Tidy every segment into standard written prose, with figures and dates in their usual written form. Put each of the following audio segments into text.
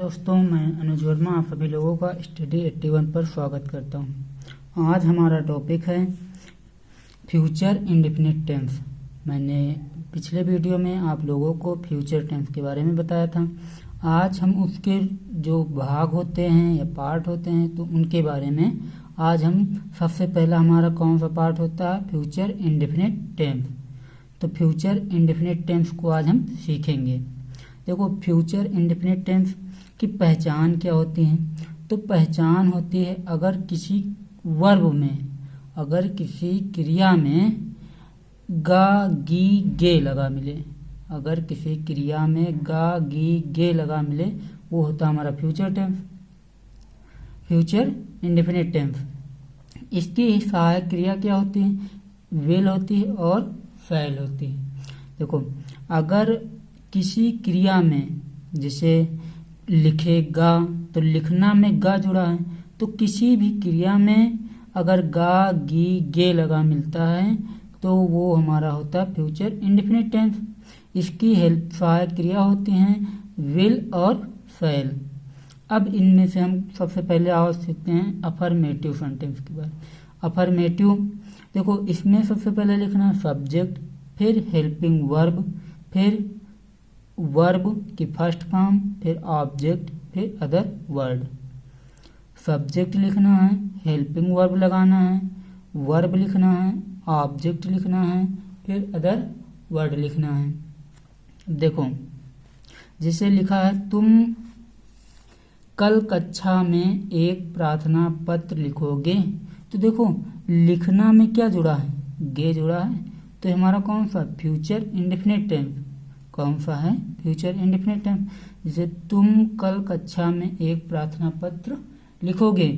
दोस्तों, मैं अनुज वर्मा आप सभी लोगों का स्टडी 81 पर स्वागत करता हूं। आज हमारा टॉपिक है फ्यूचर इंडेफिनिट टेंस। मैंने पिछले वीडियो में आप लोगों को फ्यूचर टेंस के बारे में बताया था। आज हम उसके जो भाग होते हैं या पार्ट होते हैं तो उनके बारे में आज हम सबसे पहला हमारा कौन सा पार्ट होता है, फ्यूचर इंडेफिनिट टेंस। तो फ्यूचर इंडेफिनिट टेंस को आज हम सीखेंगे। देखो, फ्यूचर इंडेफिनिट टेंस की पहचान क्या होती है। तो पहचान होती है अगर किसी वर्ब में, अगर किसी क्रिया में गा गी गे लगा मिले, अगर किसी क्रिया में गा गी गे लगा मिले, वो होता है हमारा future tense, future indefinite tense. इसकी सहायक क्रिया क्या होती है, विल होती है और फैल होती है। देखो, अगर किसी क्रिया में जैसे लिखेगा तो लिखना में गा जुड़ा है, तो किसी भी क्रिया में अगर गा गी गे लगा मिलता है तो वो हमारा होता है फ्यूचर इंडेफिनिट टेंस। इसकी हेल्प सहायक क्रिया होती हैं विल और फैल। अब इनमें से हम सबसे पहले आओ सीखते हैं अफर्मेटिव सेंटेंस के बाद। अफर्मेटिव, देखो इसमें सबसे पहले लिखना है सब्जेक्ट, फिर हेल्पिंग वर्ब, फिर वर्ब की फर्स्ट फॉर्म, फिर ऑब्जेक्ट, फिर अदर वर्ड। सब्जेक्ट लिखना है, हेल्पिंग वर्ब लगाना है, वर्ब लिखना है, ऑब्जेक्ट लिखना है, फिर अदर वर्ड लिखना है। देखो, जैसे लिखा है तुम कल कक्षा में एक प्रार्थना पत्र लिखोगे, तो देखो लिखना में क्या जुड़ा है, गे जुड़ा है, तो हमारा कौन सा फ्यूचर इंडेफिनिट टेंस, कौन सा है फ्यूचर इंडेफिनिट टेंस। जैसे तुम कल कक्षा में एक प्रार्थना पत्र लिखोगे,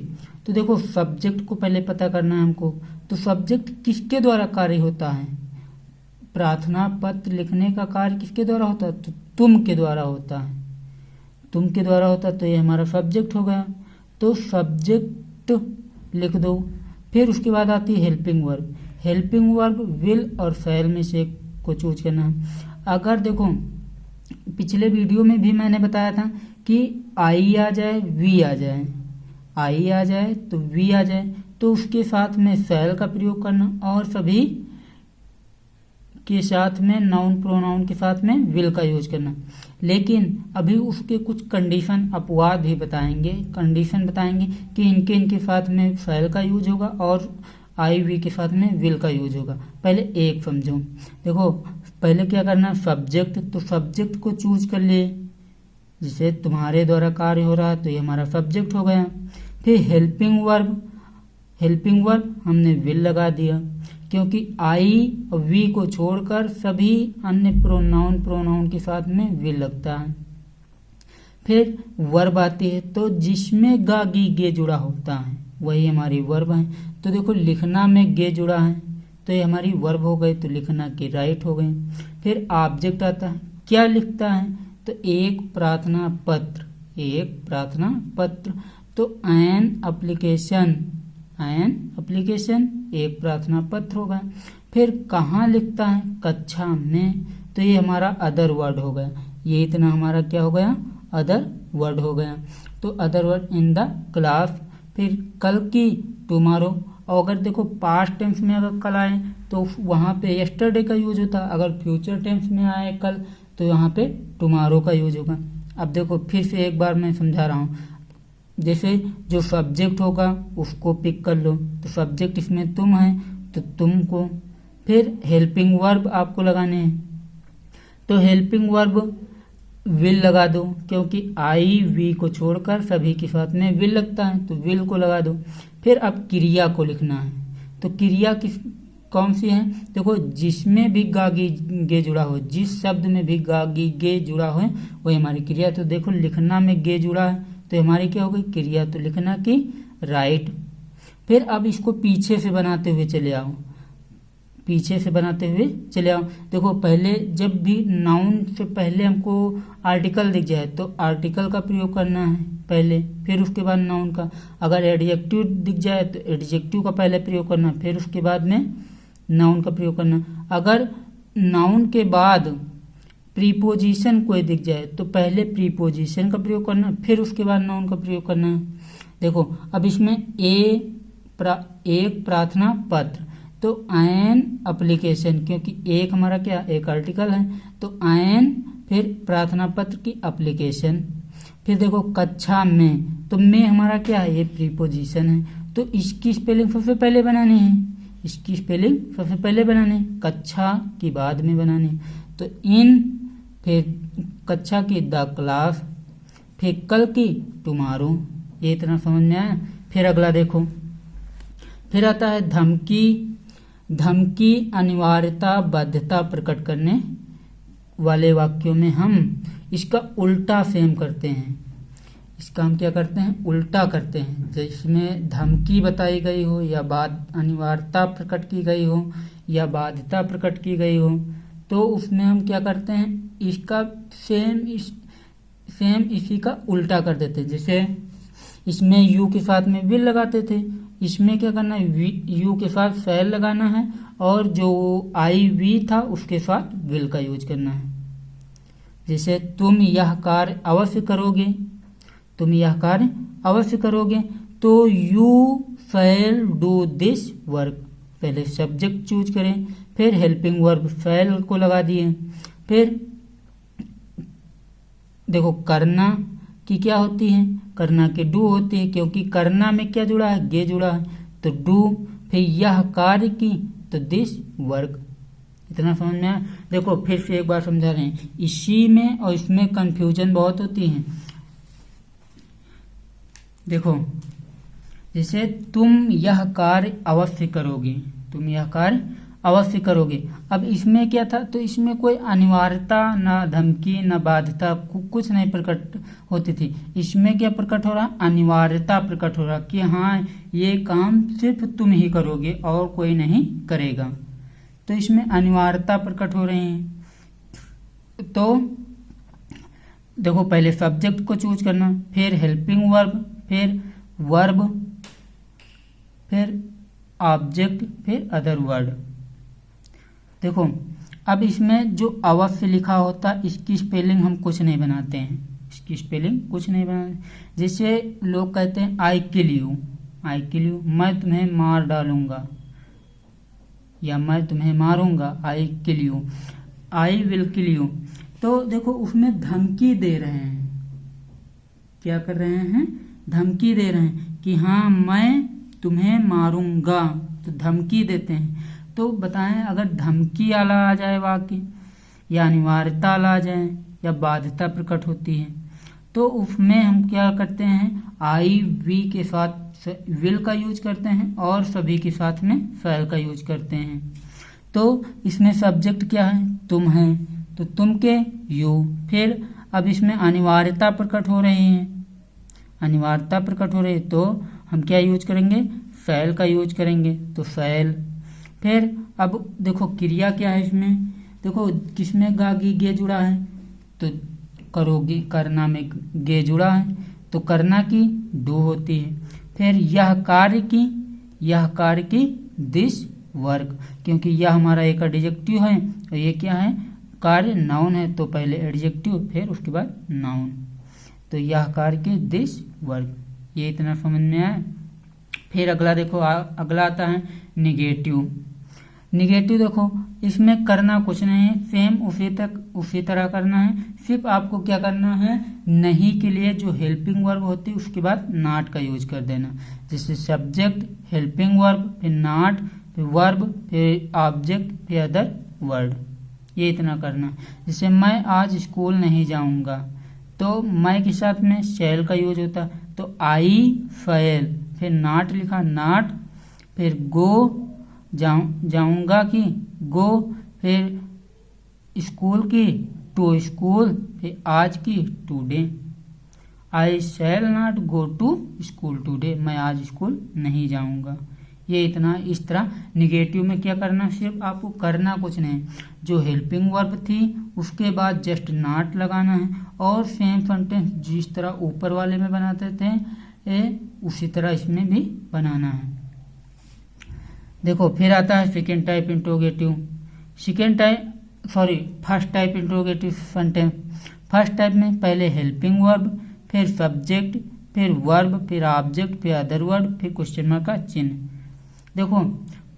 तो देखो सब्जेक्ट को पहले पता करना है हमको। तो सब्जेक्ट किसके द्वारा कार्य होता है, प्रार्थना पत्र लिखने का कार्य किसके द्वारा होता है, तो तुम के द्वारा होता है, तुम के द्वारा होता है, तो ये हमारा सब्जेक्ट हो गया। तो सब्जेक्ट लिख दो। फिर उसके बाद आती है helping verb. Helping verb will और फैल में से एक को चूज करना है। अगर देखो पिछले वीडियो में भी मैंने बताया था कि आई आ जाए वी आ जाए, आई आ जाए तो वी आ जाए, तो उसके साथ में फैल का प्रयोग करना और सभी के साथ में नाउन प्रोनाउन के साथ में विल का यूज करना। लेकिन अभी उसके कुछ कंडीशन अपवाद भी बताएंगे, कंडीशन बताएंगे कि इनके साथ में फैल का यूज होगा और आई वी के साथ में विल का यूज होगा। पहले एक समझो। देखो, पहले क्या करना, सब्जेक्ट, तो सब्जेक्ट को चूज कर लिए। जिसे तुम्हारे द्वारा कार्य हो रहा है तो ये हमारा सब्जेक्ट हो गया। फिर हेल्पिंग वर्ब, हेल्पिंग वर्ब हमने विल लगा दिया क्योंकि आई और वी को छोड़कर सभी अन्य प्रोनाउन के साथ में विल लगता है। फिर वर्ब आती है, तो जिसमें गा गी गे जुड़ा होता है वही हमारी वर्ब है। तो देखो लिखना में गे जुड़ा है तो ये हमारी वर्ब हो गई, तो लिखना की राइट हो गई। फिर ऑब्जेक्ट आता है, क्या लिखता है, तो एक प्रार्थना पत्र, एक प्रार्थना पत्र, तो एन एप्लीकेशन, एन एप्लीकेशन एक प्रार्थना पत्र होगा। फिर कहाँ लिखता है, कक्षा में, तो ये हमारा अदर वर्ड हो गया। ये इतना हमारा क्या हो गया, अदर वर्ड हो गया। तो other word in the class. फिर कल की, टुमारो, और अगर देखो पास्ट टेंस में अगर कल आए तो वहाँ पे यस्टरडे का यूज होता है, अगर फ्यूचर टेंस में आए कल तो यहाँ पे टुमारो का यूज होगा। अब देखो फिर से एक बार मैं समझा रहा हूँ। जैसे जो सब्जेक्ट होगा उसको पिक कर लो, तो सब्जेक्ट इसमें तुम है तो तुमको। फिर हेल्पिंग वर्ब आपको लगाने हैं, तो हेल्पिंग वर्ब विल लगा दो क्योंकि आई वी को छोड़कर सभी के साथ में विल लगता है, तो विल को लगा दो। फिर अब क्रिया को लिखना है, तो क्रिया किस कौन सी है, देखो जिसमें भी गा गी गे जुड़ा हो, जिस शब्द में भी गा गी गे जुड़ा हो वही हमारी क्रिया। तो देखो लिखना में गे जुड़ा है तो हमारी क्या हो गई क्रिया, तो लिखना की राइट। फिर अब इसको पीछे से बनाते हुए चले आओ, पीछे से बनाते हुए चले आओ। देखो पहले जब भी नाउन से पहले हमको आर्टिकल दिख जाए तो आर्टिकल का प्रयोग करना है पहले, फिर उसके बाद नाउन का। अगर एडजेक्टिव दिख जाए तो एडजेक्टिव का पहले प्रयोग करना, फिर उसके बाद में नाउन का प्रयोग करना। अगर नाउन के बाद प्रीपोजिशन कोई दिख जाए तो पहले प्रीपोजिशन का प्रयोग करना है, फिर उसके बाद नाउन का प्रयोग करना है। देखो अब इसमें एक प्रार्थना पत्र, तो एन एप्लीकेशन, क्योंकि एक हमारा क्या एक आर्टिकल है, तो एन फिर प्रार्थना पत्र की एप्लीकेशन। फिर देखो कक्षा में, तो में हमारा क्या है ये प्रीपोजिशन है, तो इसकी स्पेलिंग सबसे पहले बनानी है, इसकी स्पेलिंग सबसे पहले बनानी है, कक्षा की बाद में बनानी है। तो इन, फिर कक्षा की द क्लास, फिर कल की टुमारो। ये इतना समझ में आया। फिर अगला देखो, फिर आता है धमकी। धमकी अनिवार्यता बाध्यता प्रकट करने वाले वाक्यों में हम इसका उल्टा सेम करते हैं। इसका हम क्या करते हैं, उल्टा करते हैं। जिसमें धमकी बताई गई हो या अनिवार्यता प्रकट की गई हो या बाध्यता प्रकट की गई हो, तो उसमें हम क्या करते हैं, इसका सेम इसी का उल्टा कर देते हैं। जैसे इसमें यू के साथ में विल लगाते थे, इसमें क्या करना है, यू के साथ शैल लगाना है और जो आई वी था उसके साथ विल का यूज करना है। जैसे तुम यह कार्य अवश्य करोगे, तुम यह कार्य अवश्य करोगे, तो you shall do this work. पहले सब्जेक्ट चूज करें, फिर हेल्पिंग वर्ब शैल को लगा दिए। फिर देखो करना की क्या होती है, करना के डू होती है, क्योंकि करना में क्या जुड़ा है, गे जुड़ा है, तो डू। फिर यह कार्य की, तो दिस वर्क। इतना समझ में आया। देखो फिर से एक बार समझा रहे हैं, इसी में और इसमें कंफ्यूजन बहुत होती है। देखो जैसे तुम यह कार्य अवश्य करोगे, तुम यह कार्य अवश्य करोगे। अब इसमें क्या था, तो इसमें कोई अनिवार्यता ना धमकी ना बाध्यता कुछ नहीं प्रकट होती थी। इसमें क्या प्रकट हो रहा, अनिवार्यता प्रकट हो रहा कि हाँ ये काम सिर्फ तुम ही करोगे और कोई नहीं करेगा, तो इसमें अनिवार्यता प्रकट हो रही है। तो देखो पहले सब्जेक्ट को चूज करना, फिर हेल्पिंग वर्ब, फिर वर्ब, फिर ऑब्जेक्ट, फिर अदर वर्ड। देखो अब इसमें जो अवश्य लिखा होता इसकी स्पेलिंग हम कुछ नहीं बनाते हैं, इसकी स्पेलिंग कुछ नहीं बनाते। जैसे लोग कहते हैं आई kill you, I kill you, मैं तुम्हें मार डालूंगा या मैं तुम्हें मारूंगा, I kill you, I will kill you. तो देखो उसमें धमकी दे रहे हैं, क्या कर रहे हैं, धमकी दे रहे हैं कि हाँ मैं तुम्हें मारूंगा, तो धमकी देते हैं। तो बताएं अगर धमकी वाला आ जाए वाक्य या अनिवार्यता वाला आ जाए या बाध्यता प्रकट होती है, तो उसमें हम क्या करते हैं, आई वी के साथ विल का यूज करते हैं और सभी के साथ में शैल का यूज करते हैं। तो इसमें सब्जेक्ट क्या है, तुम है, तो तुम के यू। फिर अब इसमें अनिवार्यता प्रकट हो रही है, अनिवार्यता प्रकट हो रही है, तो हम क्या यूज करेंगे, शैल का यूज करेंगे, तो शैल। फिर अब देखो क्रिया क्या है इसमें, देखो किसमें गा गी गे जुड़ा है, तो करोगे, करना में गे जुड़ा है, तो करना की डू होती है। फिर यह कार्य की, यह कार्य की दिस वर्क, क्योंकि यह हमारा एक एडजेक्टिव है और ये क्या है, कार्य नाउन है, तो पहले एडजेक्टिव फिर उसके बाद नाउन, तो यह कार्य की दिस वर्क। ये इतना समझ में आया। फिर अगला देखो अगला आता है निगेटिव। निगेटिव देखो इसमें करना कुछ नहीं है, सेम उसी तरह करना है, सिर्फ आपको क्या करना है, नहीं के लिए जो हेल्पिंग वर्ब होती है उसके बाद नॉट का यूज कर देना। जैसे सब्जेक्ट, हेल्पिंग वर्ब, फिर नॉट, फिर वर्ब, फिर ऑब्जेक्ट, फिर अदर वर्ड। ये इतना करना। जैसे मैं आज स्कूल नहीं जाऊंगा, तो मैं के साथ में शैल का यूज होता, तो आई शैल, फिर नॉट लिखा नॉट, फिर गो जाऊंगा की गो, फिर स्कूल की टू स्कूल, फिर आज की today. I shall not go to school today, मैं आज स्कूल नहीं जाऊंगा। ये इतना इस तरह निगेटिव में क्या करना, सिर्फ आपको करना कुछ नहीं, जो हेल्पिंग वर्ब थी उसके बाद जस्ट नॉट लगाना है और सेम सेंटेंस जिस तरह ऊपर वाले में बनाते थे उसी तरह इसमें भी बनाना है। देखो फिर आता है second type interrogative. Second type first type interrogative sentence. First type में पहले हेल्पिंग वर्ब, फिर सब्जेक्ट, फिर वर्ब, फिर ऑब्जेक्ट, फिर अदर वर्ड, फिर क्वेश्चन मार्क का चिन्ह। देखो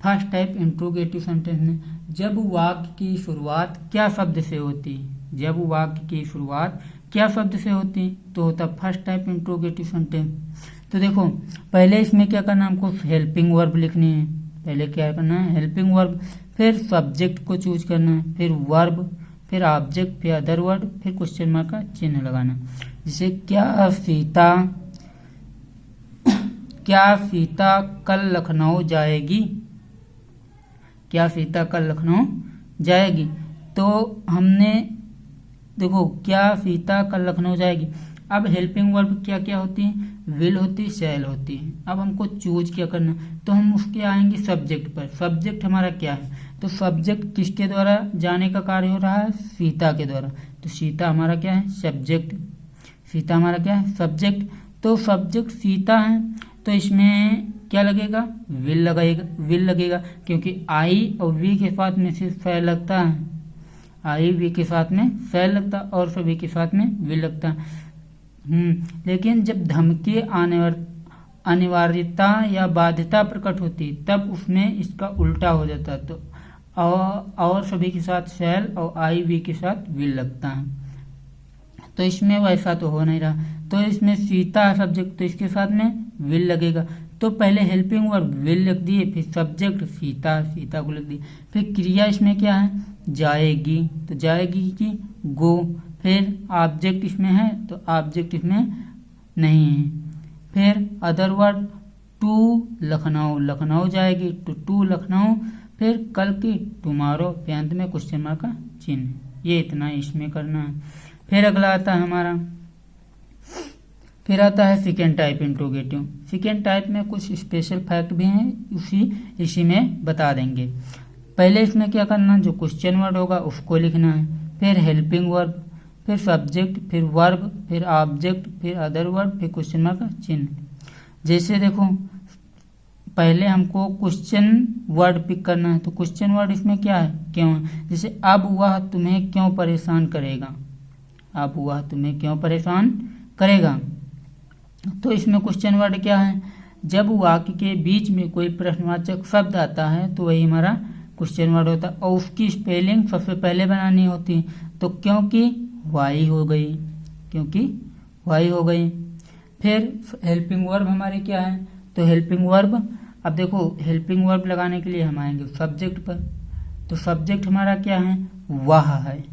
फर्स्ट टाइप इंट्रोगेटिव सेंटेंस में जब वाक्य की शुरुआत क्या शब्द से होती है, जब वाक्य की शुरुआत क्या शब्द से होती है तो होता फर्स्ट टाइप इंट्रोगेटिव सेंटेंस। तो देखो पहले इसमें क्या करना है, हमको हेल्पिंग वर्ब लिखनी है। पहले क्या करना है, हेल्पिंग वर्ब, फिर सब्जेक्ट को चूज करना है, फिर वर्ब, फिर ऑब्जेक्ट, फिर अदर वर्ड, फिर क्वेश्चन मार्क का चिन्ह लगाना। जैसे क्या सीता कल लखनऊ जाएगी, क्या सीता कल लखनऊ जाएगी। तो हमने देखो क्या सीता कल लखनऊ जाएगी। अब हेल्पिंग वर्ब क्या क्या होती है, विल होती है, शैल होती है। अब हमको चूज क्या करना, तो हम उसके आएंगे सब्जेक्ट पर। सब्जेक्ट हमारा क्या है, तो सब्जेक्ट किसके द्वारा जाने का कार्य हो रहा है, सीता के द्वारा। तो सीता हमारा क्या है, सब्जेक्ट। सीता हमारा क्या है, सब्जेक्ट। तो सब्जेक्ट सीता है तो इसमें क्या लगेगा, विल लगेगा क्योंकि आई और वी के साथ में सिर्फ फैल लगता है, आई वी के साथ में फैल लगता है और सभी के साथ में विल लगता है। लेकिन जब धमकी अनिवार्यता या बाध्यता प्रकट होती तब उसमें इसका उल्टा हो जाता है। तो और सभी के साथ शैल और आई वी के साथ विल लगता है। तो इसमें वैसा तो हो नहीं रहा। तो इसमें सीता है सब्जेक्ट, तो इसके साथ में विल लगेगा। तो पहले हेल्पिंग वर्ब विल लिख दिए, फिर सब्जेक्ट सीता को लिख दिए, फिर क्रिया इसमें क्या है, जाएगी। तो जाएगी की गो, फिर ऑब्जेक्ट इसमें है तो ऑब्जेक्ट इसमें नहीं है। फिर अदर वर्ड टू लखनऊ जाएगी, टू लखनऊ, फिर कल की टुमारो, फिर अंत में क्वेश्चन मार्क का चिन्ह। ये इतना इसमें करना है। फिर अगला आता है हमारा, फिर आता है second type interrogative. Second type में कुछ स्पेशल फैक्ट भी हैं, इसी में बता देंगे। पहले इसमें क्या करना, जो क्वेश्चन वर्ड होगा उसको लिखना है, फिर हेल्पिंग वर्ब, फिर सब्जेक्ट, फिर वर्ब, फिर ऑब्जेक्ट, फिर अदर वर्ड, फिर क्वेश्चन मार्क का चिन्ह। जैसे देखो पहले हमको क्वेश्चन वर्ड पिक करना है, तो क्वेश्चन वर्ड इसमें क्या है, क्यों है। जैसे अब वह तुम्हें क्यों परेशान करेगा, अब वह तुम्हें क्यों परेशान करेगा। तो इसमें क्वेश्चन वर्ड क्या है, जब वाक्य के बीच में कोई प्रश्नवाचक शब्द आता है तो वही हमारा क्वेश्चन वर्ड होता है और उसकी स्पेलिंग सबसे पहले बनानी होती है। तो क्योंकि वाई हो गई, क्योंकि वाई हो गई। फिर हेल्पिंग वर्ब हमारे क्या है, तो हेल्पिंग वर्ब, अब देखो हेल्पिंग वर्ब लगाने के लिए हम आएंगे सब्जेक्ट पर। तो सब्जेक्ट हमारा क्या है, वह है।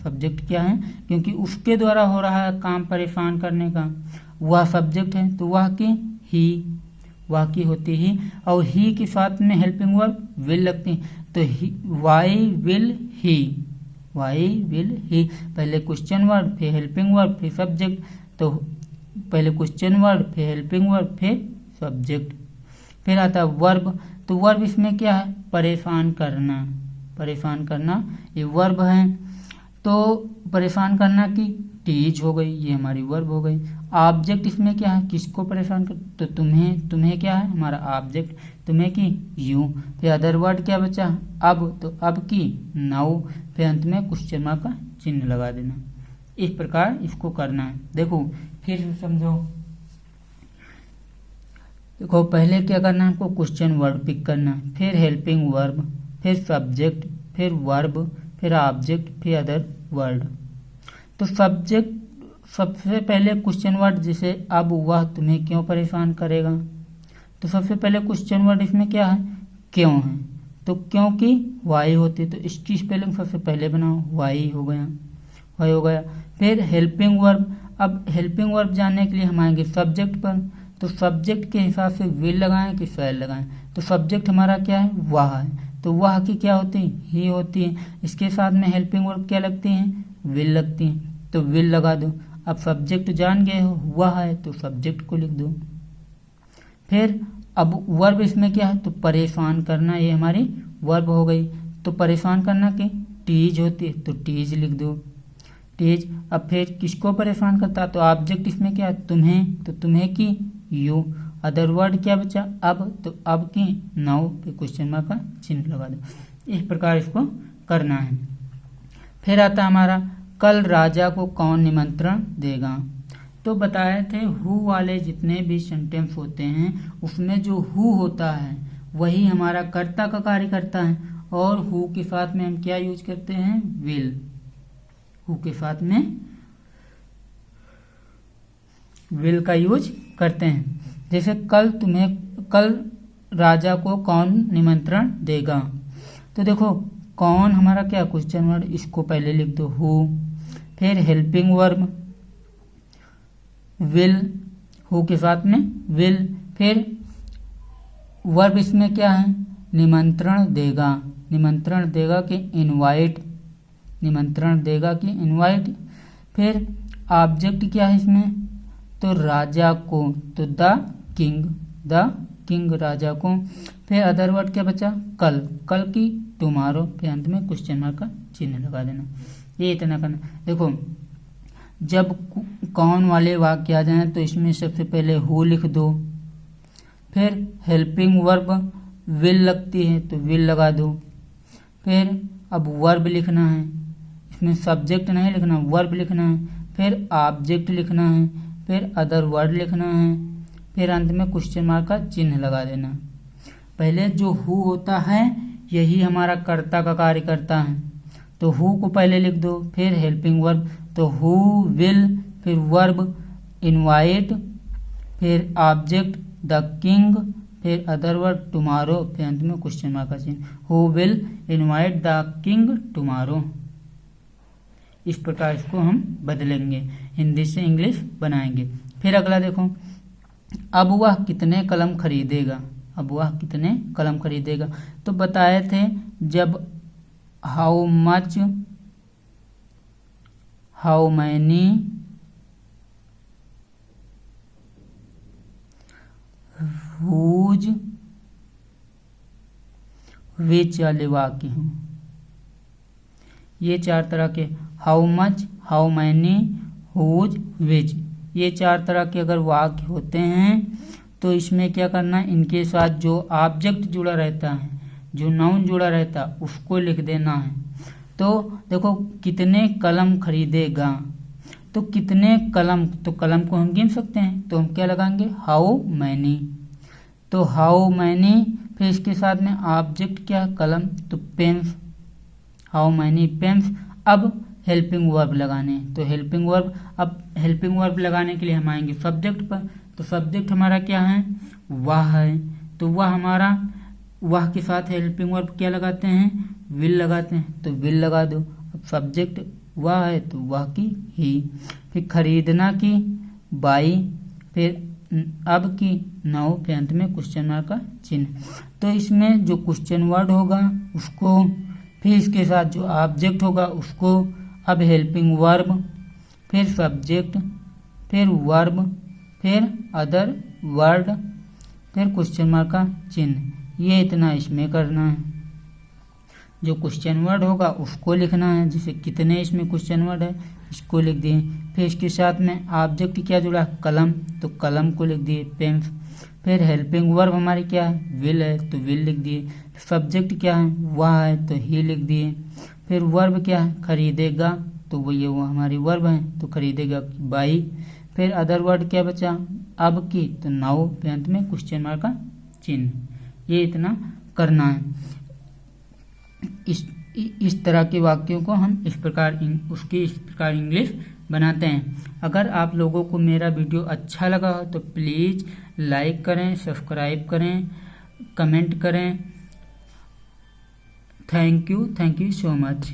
सब्जेक्ट क्या है, क्योंकि उसके द्वारा हो रहा है काम परेशान करने का, वह सब्जेक्ट है। तो वह की ही, वह की होती ही, और ही के साथ में हेल्पिंग वर्ब विल लगती है। तो why will he, why will he. पहले क्वेश्चन वर्ड, फिर हेल्पिंग वर्ब, फिर सब्जेक्ट। तो पहले क्वेश्चन वर्ड, फिर हेल्पिंग वर्ब, फिर सब्जेक्ट। फिर आता है वर्ब। तो वर्ब इसमें क्या है, परेशान करना, परेशान करना ये वर्ब है। तो परेशान करना की टीज हो गई, ये हमारी वर्ब हो गई। ऑब्जेक्ट इसमें क्या है, किसको परेशान कर, तो तुम्हें क्या है, हमारा ऑब्जेक्ट, तुम्हें की यू। फिर अदर वर्ड क्या बचा, अब, तो अब की नाउ, फिर अंत में क्वेश्चन मार्क का चिन्ह लगा देना। इस प्रकार इसको करना है। देखो फिर से समझो, देखो पहले क्या करना है, हमको क्वेश्चन वर्ड पिक करना, फिर हेल्पिंग वर्ब, फिर सब्जेक्ट, फिर वर्ब, फिर ऑब्जेक्ट, फिर अदर वर्ड। तो सब्जेक्ट सबसे पहले क्वेश्चन वर्ड, जैसे अब वह तुम्हें क्यों परेशान करेगा। तो सबसे पहले क्वेश्चन वर्ड इसमें क्या है, क्यों है। तो क्योंकि वाई होती, तो इसकी स्पेलिंग सबसे पहले बनाओ, वाई हो गया, वाई हो गया। फिर हेल्पिंग वर्ब, अब हेल्पिंग वर्ब जानने के लिए हम आएंगे सब्जेक्ट पर। तो सब्जेक्ट के हिसाब से विल लगाएं कि शैल लगाएं। तो सब्जेक्ट हमारा क्या है, वह है। तो वह की क्या होती है, ही होती है। इसके साथ में हेल्पिंग वर्ब क्या लगती हैं, विल लगती हैं। तो विल लगा दो। अब सब्जेक्ट जान गए हो, वह है, तो सब्जेक्ट को लिख दो। फिर अब वर्ब इसमें क्या है, तो परेशान करना, ये हमारी वर्ब हो गई। तो परेशान करना की टीज होती है, तो टीज लिख दो, टीज। अब फिर किसको परेशान करता, तो ऑब्जेक्ट इसमें क्या है, तुम्हें, तो तुम्हें की यू। अदर वर्ड क्या बचा, अब, तो अब की नाउ, पे क्वेश्चन मार्क का चिन्ह लगा दो। इस प्रकार इसको करना है। फिर आता हमारा कल राजा को कौन निमंत्रण देगा। तो बताए थे हु वाले जितने भी सेंटेंस होते हैं उसमें जो हु होता है वही हमारा कर्ता का कार्य करता है, और हु के साथ में हम क्या यूज करते हैं, विल। हु के साथ में विल का यूज करते हैं। जैसे कल राजा को कौन निमंत्रण देगा। तो देखो कौन हमारा क्या क्वेश्चन वर्ड, इसको पहले लिख दो हु, फिर हेल्पिंग वर्ब विल, हु के साथ में विल, फिर वर्ब इसमें क्या है, निमंत्रण देगा। निमंत्रण देगा कि इनवाइट, निमंत्रण देगा कि इनवाइट। फिर ऑब्जेक्ट क्या है इसमें, तो राजा को, तो द किंग राजा को। फिर अदर वर्ड क्या बचा, कल की टुमारो, फिर अंत में क्वेश्चन मार्क का चिन्ह लगा देना। ये इतना करना। देखो जब कौन वाले वाक्य आ जाए तो इसमें सबसे पहले हु लिख दो, फिर हेल्पिंग वर्ब विल लगती है तो विल लगा दो। फिर अब वर्ब लिखना है, इसमें सब्जेक्ट नहीं लिखना, वर्ब लिखना है। फिर ऑब्जेक्ट लिखना है, फिर अदर वर्ड लिखना है, फिर अंत में क्वेश्चन मार्क का चिन्ह लगा देना। पहले जो हु होता है यही हमारा कर्ता का कार्य करता है, तो हु को पहले लिख दो, फिर हेल्पिंग वर्ब, तो हु विल, फिर वर्ब इनवाइट, फिर ऑब्जेक्ट द किंग, फिर अदर वर्ड टुमारो, फिर अंत में क्वेश्चन मार्क का चिन्ह। Who will invite the king tomorrow. इस प्रकार इसको हम बदलेंगे, हिंदी से इंग्लिश बनाएंगे। फिर अगला देखो, अब वह कितने कलम खरीदेगा। अब वह कितने कलम खरीदेगा। तो बताए थे जब how much, how many, whose, which वाले वाक्य हों, ये चार तरह के, how much, how many, whose, which, ये चार तरह के अगर वाक्य होते हैं तो इसमें क्या करना है, इनके साथ जो ऑब्जेक्ट जुड़ा रहता है, जो नाउन जुड़ा रहता है उसको लिख देना है। तो देखो कितने कलम खरीदेगा, तो कितने कलम, तो कलम को हम गिन सकते हैं, तो हम क्या लगाएंगे, हाउ मैनी। तो हाउ मैनी, फिर इसके साथ में ऑब्जेक्ट क्या, कलम, तो पेन्स, हाउ मैनी पेन्स। अब हेल्पिंग वर्ब लगाने, तो हेल्पिंग वर्ब, अब हेल्पिंग वर्ब लगाने के लिए हम आएंगे सब्जेक्ट पर। तो सब्जेक्ट हमारा क्या है, वह है, तो वह हमारा, वह के साथ हेल्पिंग वर्ब क्या लगाते हैं, विल लगाते हैं, तो विल लगा दो। अब सब्जेक्ट वह है तो वह की ही, फिर खरीदना की बाई, फिर अब की नाउ, फिर अंत में क्वेश्चन मार्क का चिन्ह। तो इसमें जो क्वेश्चन वर्ड होगा उसको, फिर इसके साथ जो ऑब्जेक्ट होगा उसको, अब हेल्पिंग वर्ब, फिर सब्जेक्ट, फिर वर्ब, फिर अदर वर्ड, फिर क्वेश्चन मार्क का चिन्ह। ये इतना इसमें करना है। जो क्वेश्चन वर्ड होगा उसको लिखना है, जैसे कितने इसमें क्वेश्चन वर्ड है इसको लिख दिए। फिर इसके साथ में ऑब्जेक्ट क्या जुड़ा, कलम, तो कलम को लिख दिए, पेन्स। फिर हेल्पिंग वर्ब हमारी क्या है, विल है, तो विल लिख दिए। सब्जेक्ट क्या है, वह है, तो ही लिख दिए। फिर वर्ब क्या है, खरीदेगा, तो वो हमारी वर्ब है, तो खरीदेगा बाई। फिर अदर वर्ड क्या बचा, अब की, तो नाउ, फिर अंत में क्वेश्चन मार्क का चिन्ह। ये इतना करना है। इस तरह के वाक्यों को हम इस प्रकार इंग्लिश बनाते हैं। अगर आप लोगों को मेरा वीडियो अच्छा लगा हो तो प्लीज़ लाइक करें, सब्सक्राइब करें, कमेंट करें। Thank you so much.